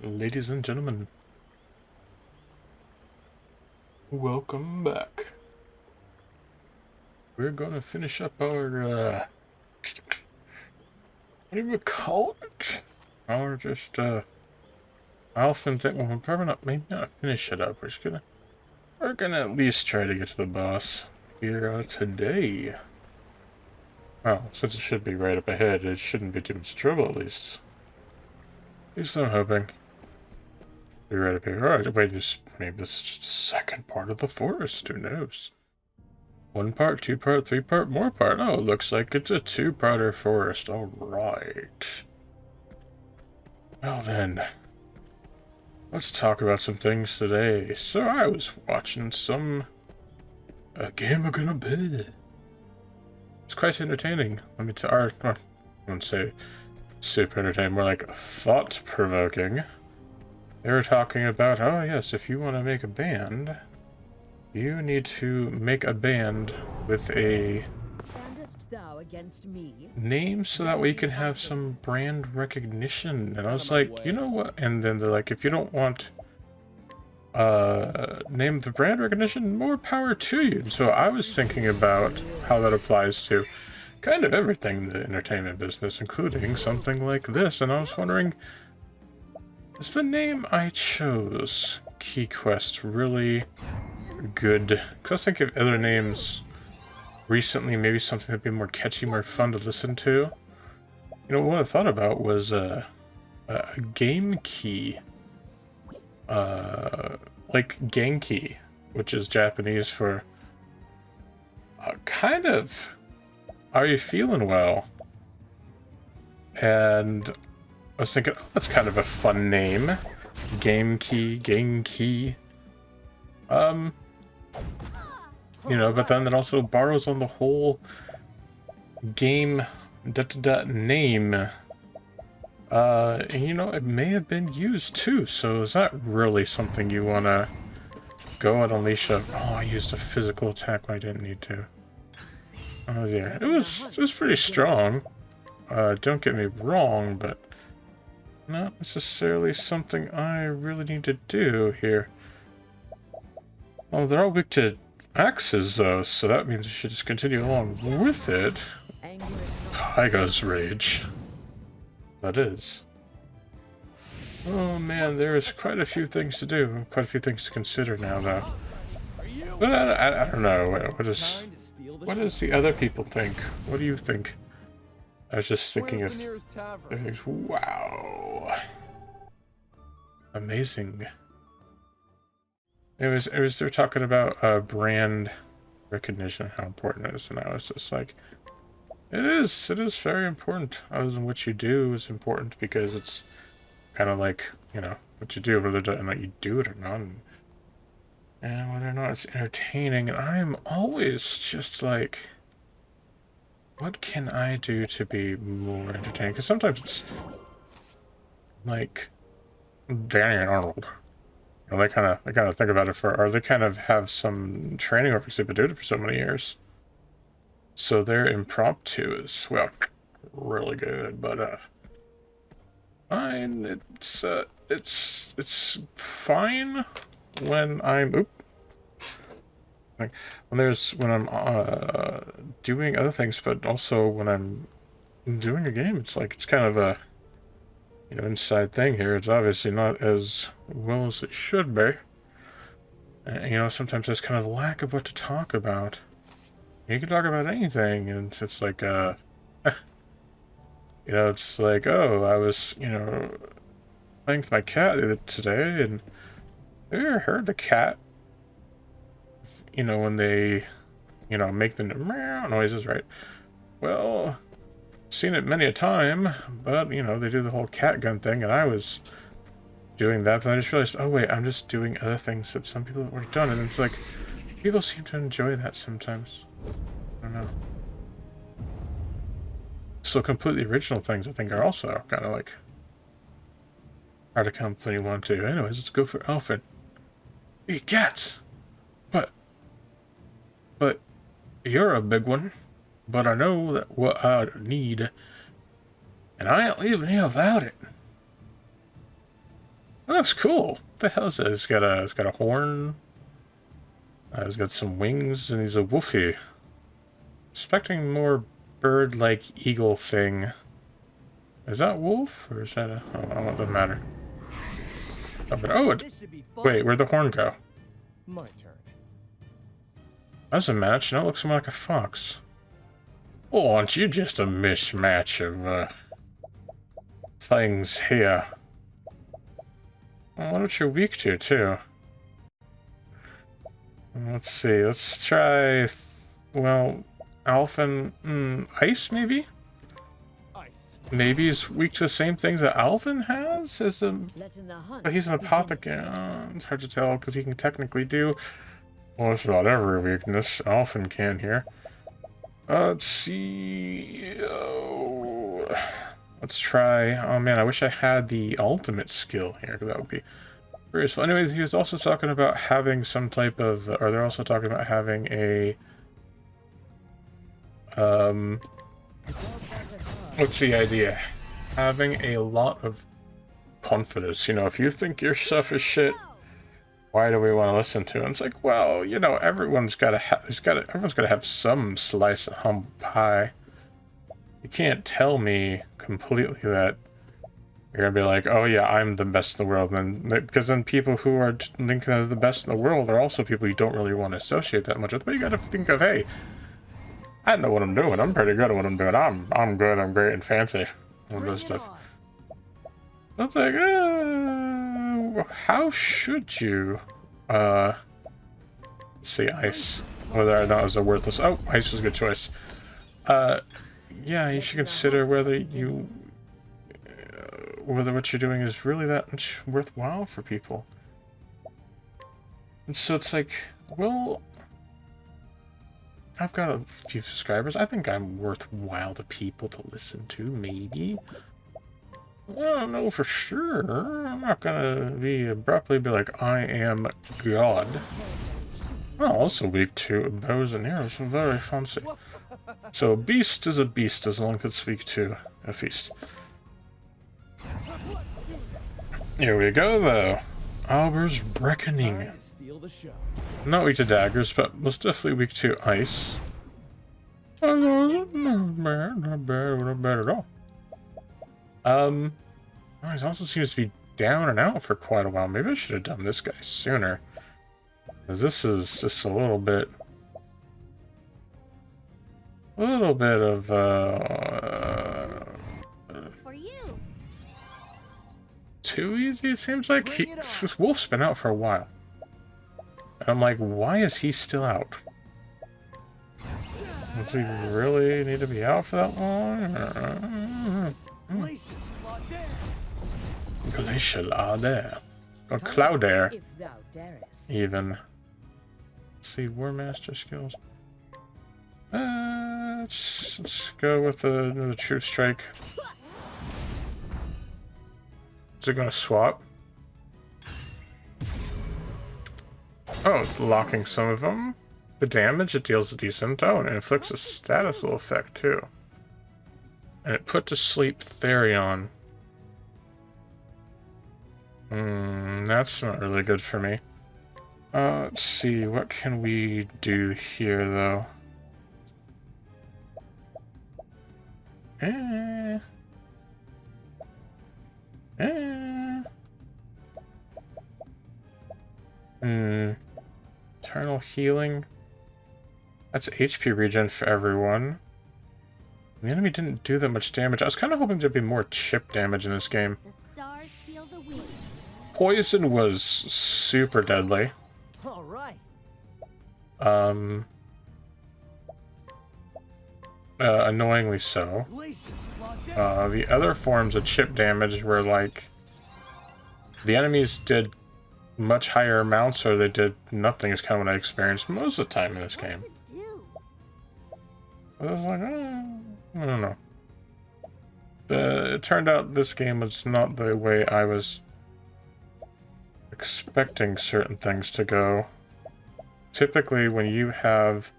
Ladies and gentlemen, welcome back. We're gonna finish up our, what do we call it? Or just, Alfyn thing. Well, we're probably not, maybe not finish it up. We're gonna at least try to get to the boss here, today. Well, since it should be right up ahead, it shouldn't be too much trouble, at least. At least I'm hoping. Be right up here. Alright, wait, maybe this is just the second part of the forest, who knows? 1 part, 2 part, 3 part, more part. Oh, it looks like it's a 2-parter forest. Alright. Well then, let's talk about some things today. So I was watching a game of gonna be. It's quite entertaining. Let me tell you, I wouldn't say super entertaining, more like thought-provoking. They were talking about, oh yes, if you want to make a band, you need to make a band with a name so that way you can have some brand recognition. And I was like, you know what? And then they're like, if you don't want name the brand recognition, more power to you. And so I was thinking about how that applies to kind of everything in the entertainment business, including something like this. And I was wondering, is the name I chose, Key Quest, really good? Because I was thinking of other names recently, maybe something that'd be more catchy, more fun to listen to. You know, what I thought about was a game key. Like Genki, which is Japanese for kind of, are you feeling well? And I was thinking, oh, that's kind of a fun name. Genki. You know, but then it also borrows on the whole game name. And you know, it may have been used too, so is that really something you want to go and unleash a... Oh, I used a physical attack when I didn't need to. Oh yeah, it was pretty strong. Don't get me wrong, but not necessarily something I really need to do here. Well, they're all weak to axes, though, so that means we should just continue along with it. Tyga's Rage. That is. Oh man, there's quite a few things to do. Quite a few things to consider now, though. But I don't know. What does the other people think? What do you think? I was just thinking of things. Wow. Amazing. It was they're talking about brand recognition, how important it is, and I was just like, it is very important. Other than what you do is important because it's kind of like, you know, what you do, whether you do it or not, and whether or not it's entertaining. And I'm always just like, what can I do to be more entertaining? Because sometimes it's like Danny and Arnold. You know, they kind of think about it or they kind of have some training or because they've been doing it for so many years. So their impromptu is, well, really good, but fine. It's fine when I'm when I'm doing other things, but also when I'm doing a game, it's like it's kind of a, you know, inside thing here. It's obviously not as well as it should be. You know, sometimes there's kind of a lack of what to talk about. You can talk about anything, and it's like, you know, it's like, oh, I was, you know, playing with my cat today, and have you ever heard the cat, you know, when they, you know, make the meow noises, right? Well, seen it many a time, but, you know, they do the whole cat gun thing, and I was doing that, but I just realized, oh wait, I'm just doing other things that some people have already done, and it's like, people seem to enjoy that sometimes. I don't know. So completely original things, I think, are also kind of like hard to come when you want to. Anyways, let's go for Alfyn. Eat cats! But you're a big one. But I know that what I need, and I ain't leaving here without it. That looks cool. What the hell is that? It's got a horn. He's got some wings, and he's a woofy. Expecting more bird-like eagle thing. Is that wolf, or is that a... Oh, it doesn't matter. Oh, wait, where'd the horn go? My turn. That's a match. Now it looks more like a fox. Oh, aren't you just a mismatch of, things here? Well, what you're weak to, too. Let's see, let's try... Well, Alfyn... ice, maybe? Maybe he's weak to the same things that Alfyn has? But he's an apothecary. It's hard to tell, because he can technically do... Well, it's not every weakness. Alfyn can here. Let's see... let's try... Oh man, I wish I had the ultimate skill here, because that would be very useful. Anyways, he was also talking about having some type of... Or they're also talking about having a... What's the idea? Having a lot of confidence. You know, if you think your stuff is shit, why do we want to listen to it? And it's like, well, you know, everyone's got to have some slice of humble pie. You can't tell me completely that you're gonna be like, oh yeah, I'm the best in the world, and because then people who are thinking of the best in the world are also people you don't really want to associate that much with. But you got to think of, hey, I know what I'm doing. I'm pretty good at what I'm doing. I'm good. I'm great and fancy. All this stuff. It's like, how should you, let's see, ice. Whether or not it's a worthless. Oh, ice was a good choice. Yeah, you should consider whether what you're doing is really that much worthwhile for people. And so it's like, well, I've got a few subscribers. I think I'm worthwhile to people to listen to, maybe. I don't know for sure. I'm not gonna abruptly be like, I am God. Oh, also weak to bows and arrows. Very fancy. So a beast is a beast as long as it's weak to a feast. Here we go, though. Alber's Reckoning. Not weak to daggers, but most definitely weak to ice. Not bad at all. He also seems to be down and out for quite a while. Maybe I should have done this guy sooner. Because this is just a little bit of, For you. too easy, it seems like. This wolf's been out for a while. And I'm like, why is he still out? Does he really need to be out for that long? Glacial Adair. Or Cloudair, even. Let's see, War Master skills. Let's go with the True Strike. Is it gonna swap? Oh, it's locking some of them. The damage, it deals a decent. Oh, and it inflicts a status little effect too. And it put to sleep Therion. That's not really good for me. Let's see, what can we do here though? Eternal healing. That's HP regen for everyone. The enemy didn't do that much damage. I was kind of hoping there'd be more chip damage in this game. The stars feel the wind. Poison was super deadly. All right. Annoyingly so. The other forms of chip damage were like the enemies did much higher amounts or they did nothing is kind of what I experienced most of the time in this game. I was like, I don't know. It turned out this game was not the way I was expecting certain things to go. Typically, when you have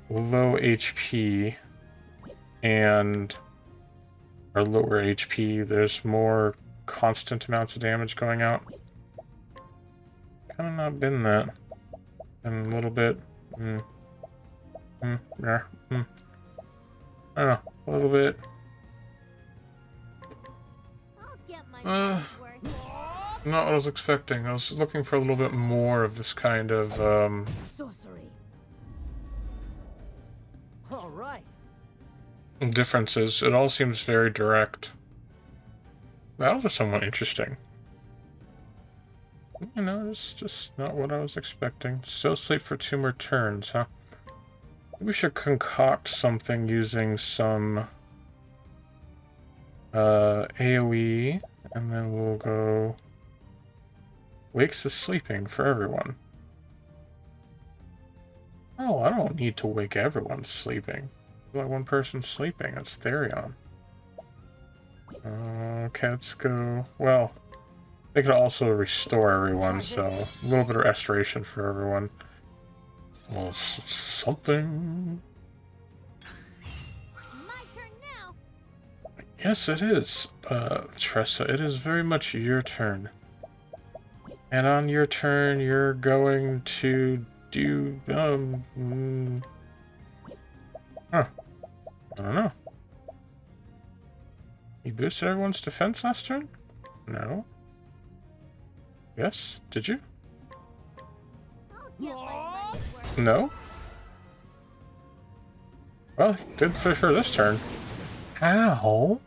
low HP or lower HP, there's more constant amounts of damage going out. Kind of not been that. And a little bit. Yeah. I don't know. A little bit. I'll get my money's worth. Not what I was expecting. I was looking for a little bit more of this kind of, Sorcery. All right. differences. It all seems very direct. Battles are somewhat interesting. You know, it's just not what I was expecting. Still asleep for 2 more turns, huh? We should concoct something using some AoE, and then we'll go wakes the sleeping for everyone. Oh, I don't need to wake everyone sleeping. Like one person sleeping, that's Therion. Okay, let's go. Well, they could also restore everyone, so a little bit of restoration for everyone. Well, something. My turn now. Yes, it is, Tressa. It is very much your turn. And on your turn, you're going to do, I don't know. You boosted everyone's defense last turn? No. Yes? Did you? I'll get my money's worth. No? Well, did for sure this turn. How?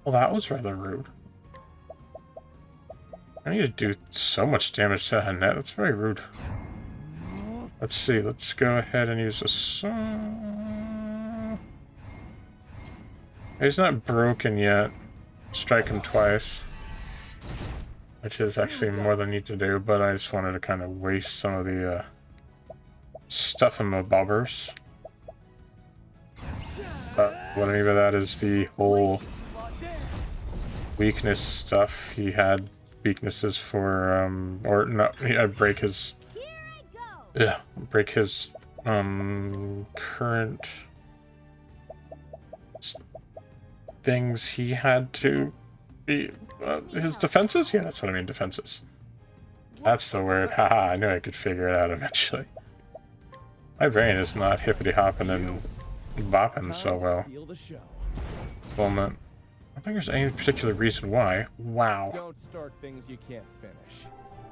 Well, that was rather rude. I need to do so much damage to Annette. That's very rude. Let's see. Let's go ahead and use this. He's not broken yet. Strike him twice. Which is actually more than I need to do, but I just wanted to kind of waste some of the stuff in my bobbers. What I mean by that is the whole weakness stuff. He had weaknesses for, or no, he had break his, Here I go. yeah, break his, current things he had to be, his defenses? Yeah, that's what I mean, defenses. That's the word. Haha, I knew I could figure it out eventually. My brain is not hippity-hopping and bopping so well. Well, not. I don't think there's any particular reason why. Wow. Don't start things you can't finish.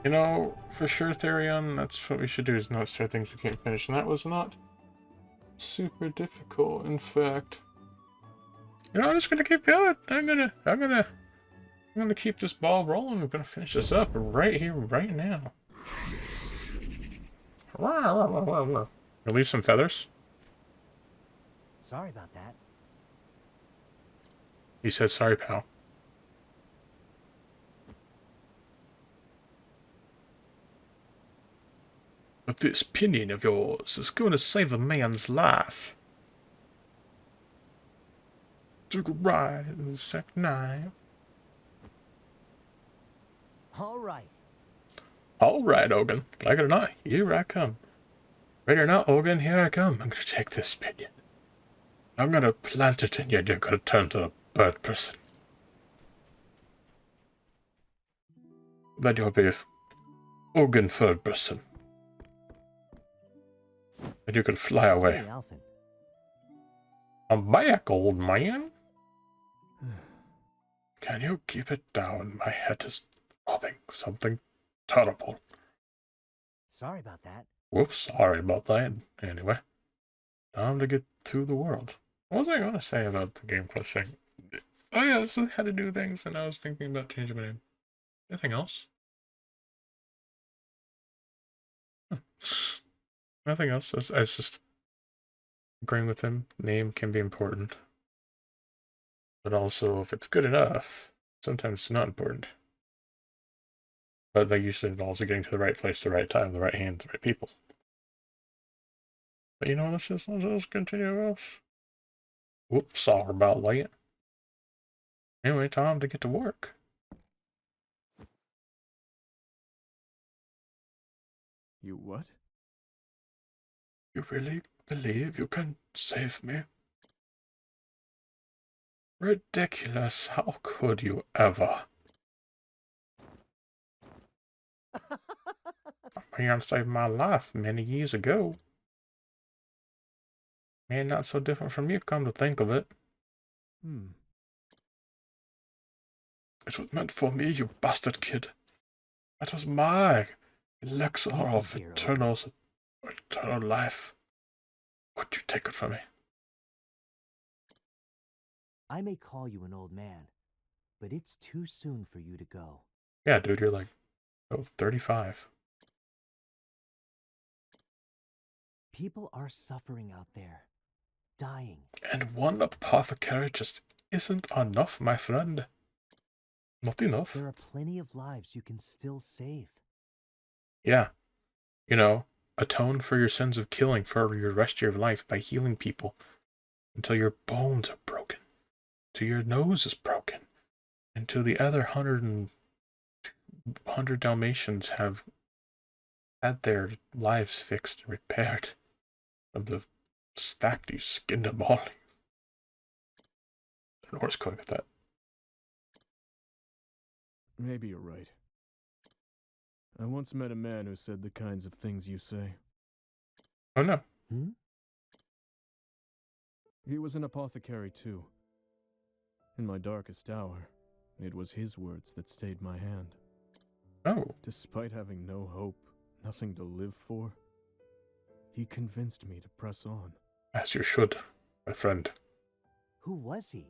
You know, for sure, Therion, that's what we should do, is not start things we can't finish. And that was not super difficult, in fact. You know, I'm just gonna keep going. I'm gonna keep this ball rolling. We're gonna finish this up right here, right now. Release some feathers. Sorry about that. He said, sorry, pal. But this pinion of yours is going to save a man's life. Took a ride in the second night. All right. All right, Ogun. Like it or not, here I come. Ready or not, Ogun, here I come. I'm going to take this pinion. I'm going to plant it in you, and you're going to turn to a bird person. Then you'll be Ogun bird person. And you can fly away. Hey, Alfyn. I'm back, old man. Can you keep it down? My head is throbbing. Something terrible. Sorry about that. Whoops, sorry about that. Anyway, time to get through the world. What was I going to say about the Game Quest thing? Oh yeah, this is how to do things, and I was thinking about changing my name. Anything else? Nothing else. It's just agreeing with him. Name can be important. But also, if it's good enough, sometimes it's not important. But they usually involves getting to the right place, the right time, the right hands, the right people. But you know, let's just continue else. Whoops, sorry about that. Anyway, time to get to work. You what? You really believe you can save me? Ridiculous. How could you ever? Man saved my life many years ago. Man, not so different from you, come to think of it. It was meant for me, you bastard kid. That was my elixir of eternal life. Could you take it from me? I may call you an old man, but it's too soon for you to go. Yeah, dude, you're like, 35. People are suffering out there, dying. And one apothecary just isn't enough, my friend. Not enough. There are plenty of lives you can still save. Yeah. You know, atone for your sins of killing for your rest of your life by healing people until your bones are broken, till your nose is broken, until the other 100 Dalmatians have had their lives fixed and repaired from the stacked you skinned them all. The Norse quite at that. Maybe you're right. I once met a man who said the kinds of things you say. Oh no. He was an apothecary too. In my darkest hour, it was his words that stayed my hand. Oh. Despite having no hope, nothing to live for, he convinced me to press on. As you should, my friend. Who was he?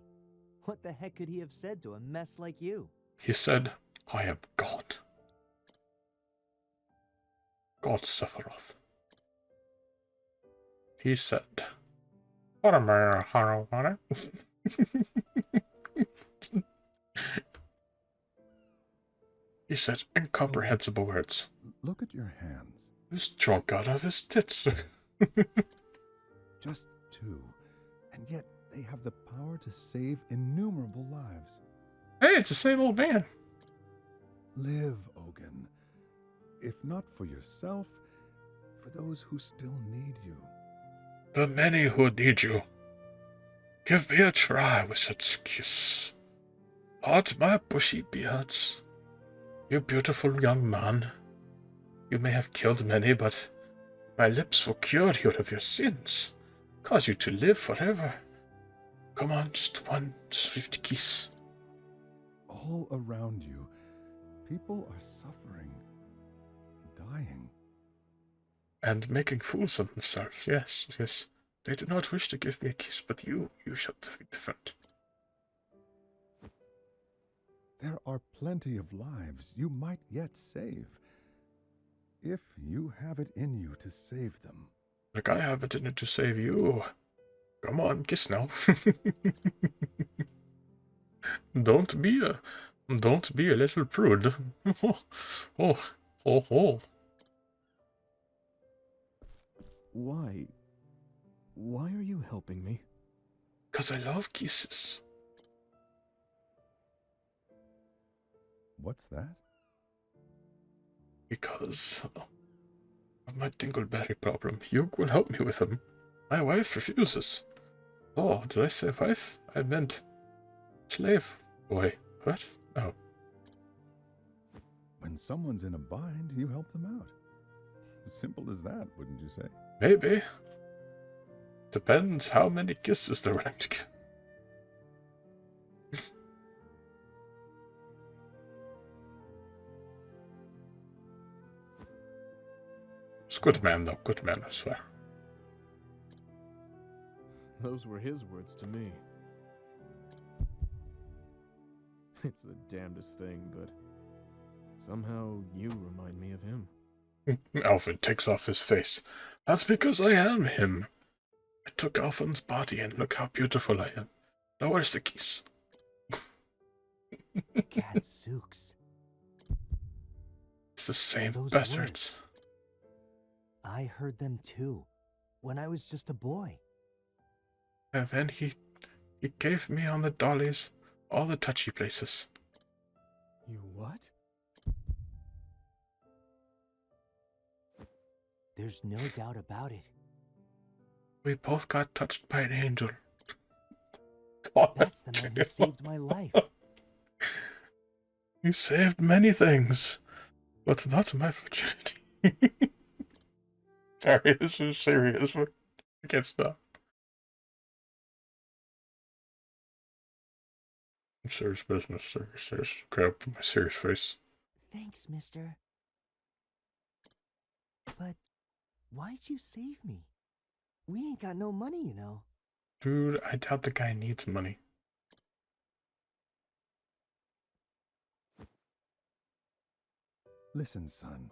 What the heck could he have said to a mess like you? He said, I am God. God suffereth. He said, what am I, Harawara? He said incomprehensible words. Look at your hands. He's drunk out of his tits. Just 2. And yet they have the power to save innumerable lives. Hey, it's the same old man. Live, Ogun. If not for yourself, for those who still need you. The many who need you. Give me a try with such kiss. Part my bushy beards. You beautiful young man. You may have killed many, but my lips will cure you of your sins. Cause you to live forever. Come on, just one swift kiss. All around you, people are suffering, dying. And making fools of themselves, yes, yes. They do not wish to give me a kiss, but you shall be different. There are plenty of lives you might yet save. If you have it in you to save them. Like I have it in it to save you. Come on, kiss now. Don't be a little prude. Oh. Why are you helping me? 'Cause I love kisses. What's that? Because of my dingleberry problem. You will help me with him. My wife refuses. Oh, did I say wife? I meant slave boy. What? Oh. When someone's in a bind, you help them out. As simple as that, wouldn't you say? Maybe. Depends how many kisses they're willing to give. It's good man, though. Good man, I swear. Those were his words to me. It's the damnedest thing, but somehow you remind me of him. Alfyn takes off his face. That's because I am him. I took Alfyn's body and look how beautiful I am. Now where's the keys? Gadzooks. It's the same Those bastards. words. I heard them too, when I was just a boy. And then he gave me on the dollies all the touchy places. You what? There's no doubt about it. We both got touched by an angel. That's the man who saved my life. He saved many things, but not my virginity. Sorry, this is serious. I can't stop. Serious business, serious. Grab my serious face. Thanks, mister. But why'd you save me? We ain't got no money, you know. Dude, I doubt the guy needs money. Listen, son,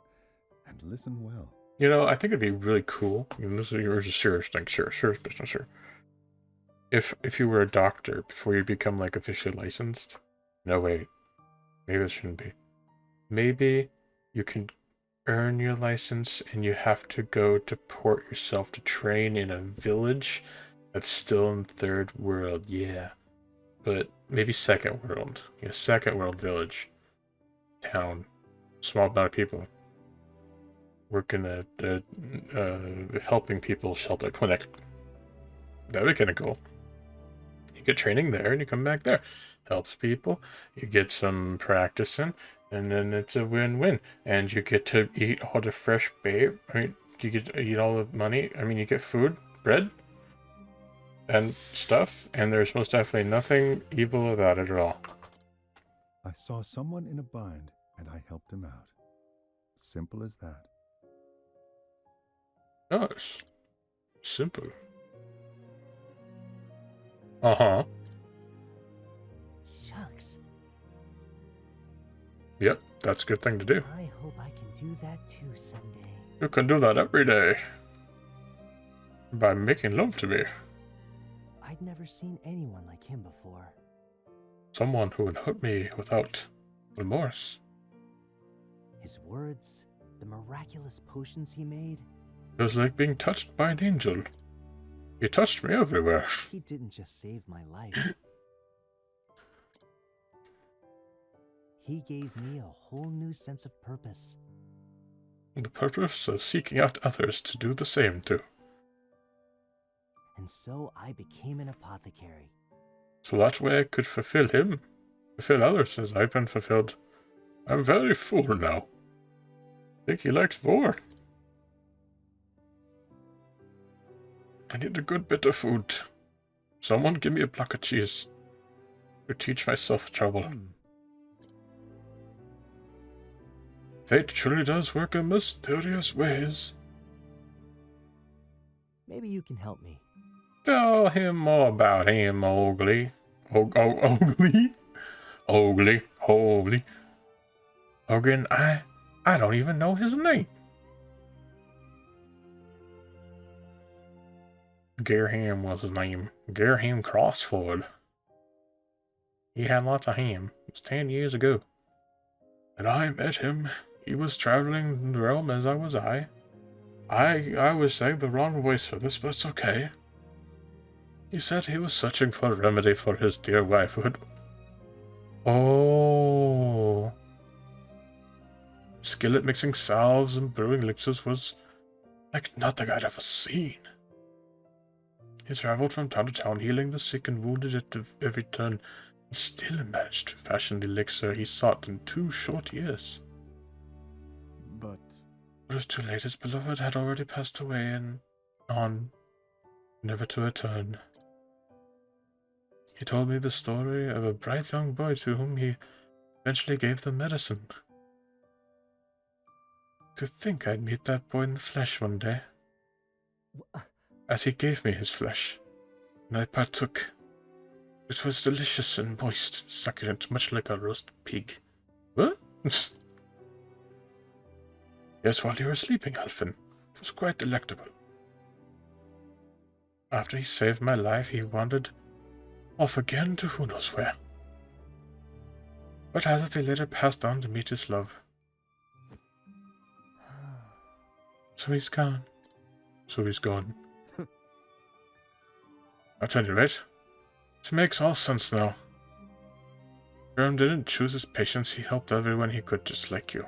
and listen well. You know, I think it'd be really cool. I mean, this is a serious thing, serious business here. If you were a doctor before you become like officially licensed. No, wait. Maybe it shouldn't be. Maybe you can earn your license and you have to go to port yourself to train in a village that's still in third world. Yeah. But maybe second world. Yeah, second world village. Town. Small amount of people. Working at helping people shelter clinic. That'd be kind of cool. You get training there and you come back there. Helps people. You get some practicing. And then it's a win-win. And you get to eat all the fresh bait. I mean, you get to eat all the money. I mean, you get food, bread, and stuff. And there's most definitely nothing evil about it at all. I saw someone in a bind, and I helped him out. Simple as that. Nice. Simple. Uh-huh. Shucks. Yep, that's a good thing to do. I hope I can do that too someday. You can do that every day. By making love to me. I'd never seen anyone like him before. Someone who would hurt me without remorse. His words, the miraculous potions he made. It was like being touched by an angel. He touched me everywhere. He didn't just save my life. He gave me a whole new sense of purpose. The purpose of seeking out others to do the same too. And so I became an apothecary. So that way I could fulfill him, fulfill others as I've been fulfilled. I'm very full now. I think he likes more. I need a good bit of food. Someone give me a block of cheese to teach myself trouble. Fate truly does work in mysterious ways. Maybe you can help me. Tell him more about him, Owgly. Owgly? Owgly. Holy. Again, I don't even know his name. Gerham was his name. Gerham Crossford. He had lots of ham. It was 10 years ago. And I met him. He was traveling the realm as I was I was saying the wrong voice for this, but it's okay. He said he was searching for a remedy for his dear wife who had... Oh. Skill at mixing salves and brewing elixirs was like nothing I'd ever seen. He traveled from town to town, healing the sick and wounded at every turn, and still managed to fashion the elixir he sought in 2 short years. But It was too late. His beloved had already passed away and on, never to return. He told me the story of a bright young boy to whom he eventually gave the medicine. To think I'd meet that boy in the flesh one day. As he gave me his flesh, and I partook. It was delicious and moist and succulent, much like a roast pig. What? Yes, while you were sleeping, Alfyn. It was quite delectable. After he saved my life, he wandered off again to who knows where. But as he later passed on to meet his love. So he's gone. So he's gone. At any rate, it makes all sense now. Graham didn't choose his patients, he helped everyone he could, just like you.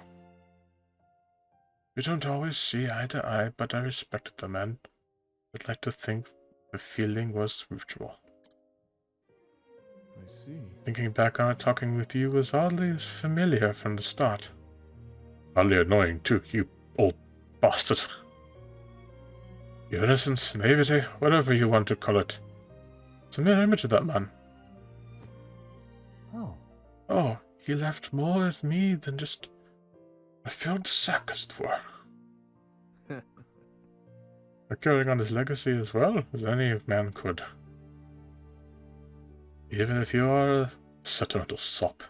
We don't always see eye to eye, but I respected the man. I'd like to think the feeling was mutual. I see. Thinking back on it, talking with you was oddly familiar from the start. Oddly annoying, too, you old bastard. Your innocence, naivety, whatever you want to call it. It's a mere image of that man. Oh, Oh, he left more with me than just a filled sack, as it were. Carrying on his legacy as well as any man could. Even if you are a sentimental sop.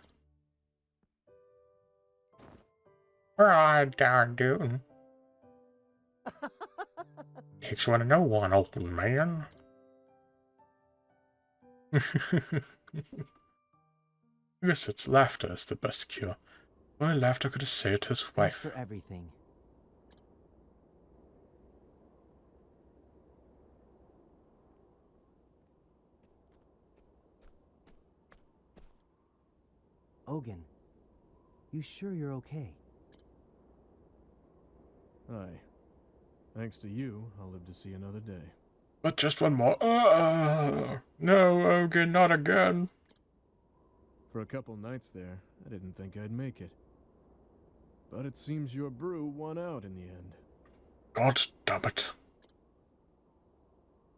I do. Takes one to know one, old man. I guess it's laughter is the best cure. Only laughter could have saved his thanks wife. for everything. Ogun, you sure you're okay? Aye. Thanks to you, I'll live to see another day. But just one more. No, Ogun, not again. For a couple nights there, I didn't think I'd make it. But it seems your brew won out in the end. God damn it.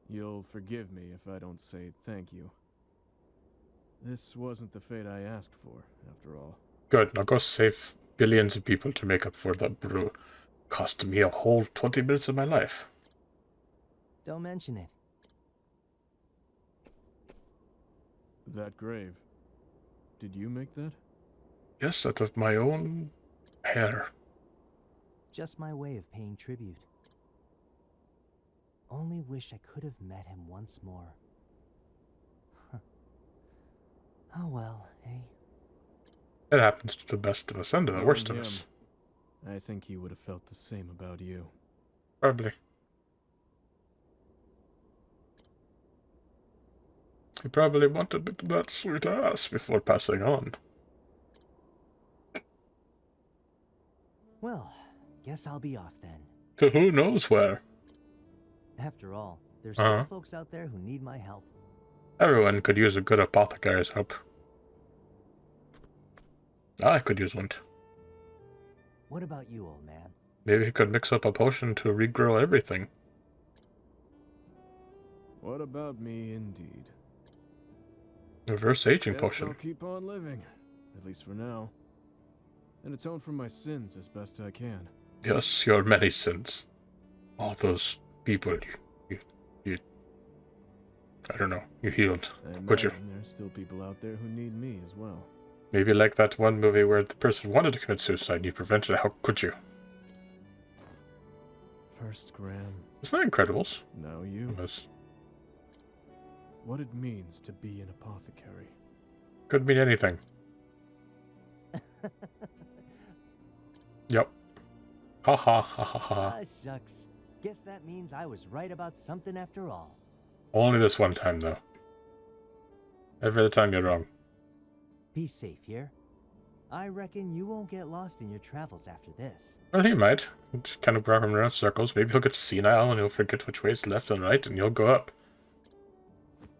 You'll forgive me if I don't say thank you. This wasn't the fate I asked for, after all. Good, now go save billions of people to make up for that brew. Cost me a whole 20 minutes of my life. Don't mention it. That grave. Did you make that? Yes, out of my own hair. Just my way of paying tribute. Only wish I could have met him once more. Oh well, eh? It happens to the best of us and to the worst of us. I think he would have felt the same about you. Probably. He probably wanted that sweet ass before passing on. Well, guess I'll be off then. To who knows where. After all, there's still folks out there who need my help. Everyone could use a good apothecary's help. I could use one. What about you, old man? Maybe he could mix up a potion to regrow everything. What about me, indeed? Reverse aging Guess potion. I'll keep on living, at least for now, and atone for my sins as best I can. Yes, your many sins. All those people you I don't know, you healed. Could you? There's still people out there who need me as well. Maybe like that one movie where the person wanted to commit suicide and you prevented it. How could you? First Graham, Isn't that Incredibles? now you. Yes. What it means to be an apothecary. Could mean anything. Yep. Ha ha ha ha ha. Ah, shucks. Guess that means I was right about something after all. Only this one time, though. Every other time you're wrong. Be safe here. I reckon you won't get lost in your travels after this. Well, he might. Just kind of walk him around circles. Maybe he'll get senile and he'll forget which way is left and right, and you'll go up.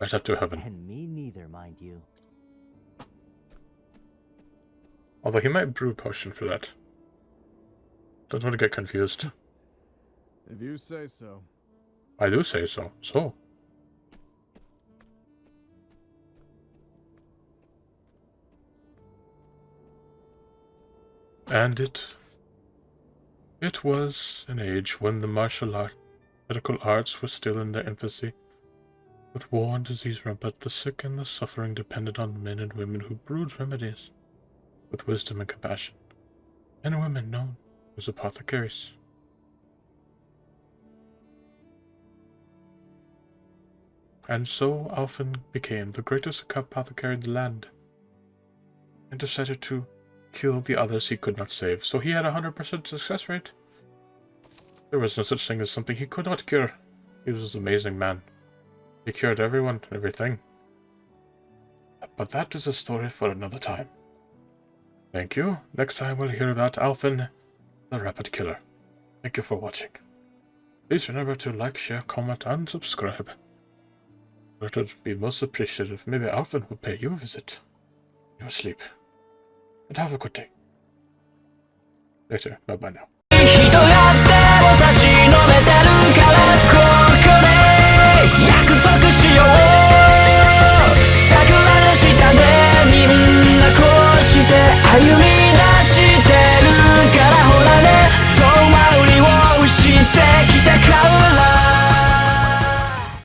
Right up to heaven. And me neither, mind you. Although he might brew a potion for that. Don't want to get confused. If you say so. I do say so. So. And it was an age when the medical arts were still in their infancy. With war and disease rampant, the sick and the suffering depended on men and women who brewed remedies with wisdom and compassion, and women known as apothecaries. And so Alfyn became the greatest apothecary in the land, and decided to kill the others he could not save. So he had a 100% success rate. There was no such thing as something he could not cure. He was an amazing man. He cured everyone and everything. But that is a story for another time. Thank you. Next time we'll hear about Alfyn, the Rapid Killer. Thank you for watching. Please remember to like, share, comment, and subscribe. That would be most appreciative. Maybe Alfyn will pay you a visit. You sleep. And have a good day. Later. Bye-bye now.